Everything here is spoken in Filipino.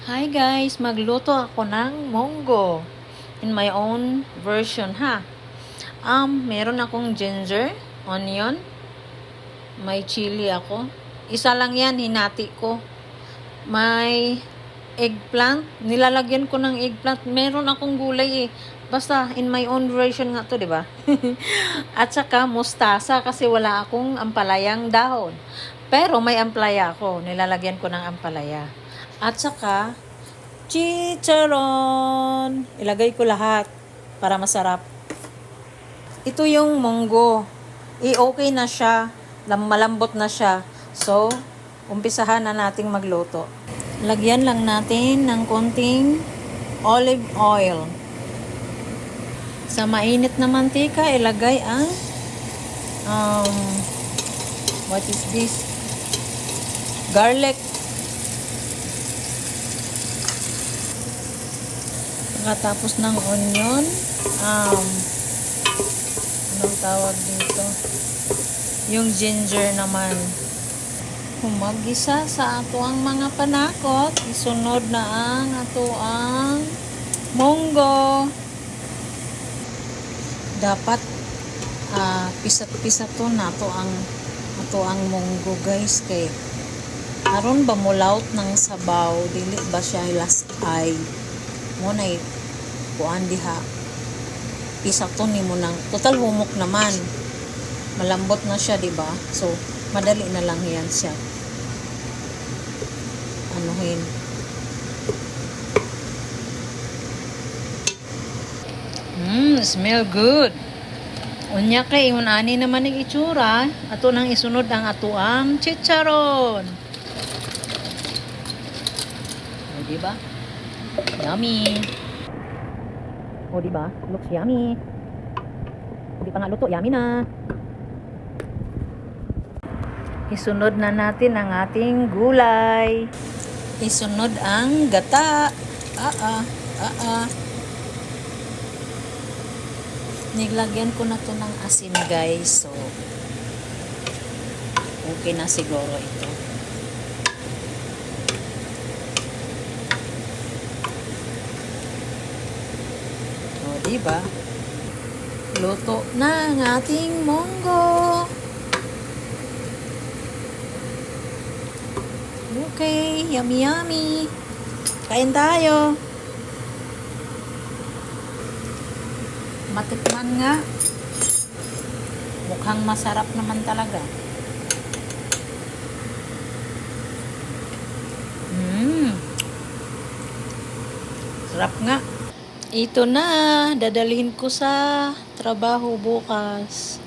Hi guys, magluto ako ng munggo in my own version ha. Meron akong ginger, onion, may chili ako. Isa lang yan, hinati ko. May eggplant, nilalagyan ko ng eggplant. Meron akong gulay eh. Basta in my own version nga to, di ba? At saka mustasa kasi wala akong ampalayang dahon. Pero may ampalaya ako, nilalagyan ko ng ampalaya. At saka chicharon. Ilagay ko lahat para masarap. Ito yung munggo. Okay na siya. Malambot na siya. So, umpisahan na nating magluto. Lagyan lang natin ng konting olive oil. Sa mainit na mantika, ilagay ang what is this? Garlic. Pagkatapos ng onion, anong tawag dito? Yung ginger naman. Humagisa sa ato ang mga panakot, isunod na ang ato ang munggo. Dapat pisat-pisat to na ato ang munggo guys, kay aron ba mulaut ng sabaw, dili ba siya lasay mo na kuan diha. Pisat to ni mo nang total humok naman, malambot na siya, di ba? So madali na lang yan siya anuhin. Smell good. Unya kay ani naman ang itsura, ato nang isunod ang atuang chicharon. O, diba? Yummy. O, diba? Looks yummy. Hindi pa nga luto, yummy na. Isunod na natin ang ating gulay. Isunod ang gata. Niglagyan ko na to ng asin guys. So, okay na siguro ito. O, diba? Luto na ang ating munggo. Okay, yummy yummy. Kain tayo. Matikman nga. Mukhang masarap naman talaga. Sarap nga. Ito na, dadalhin ko sa trabaho bukas.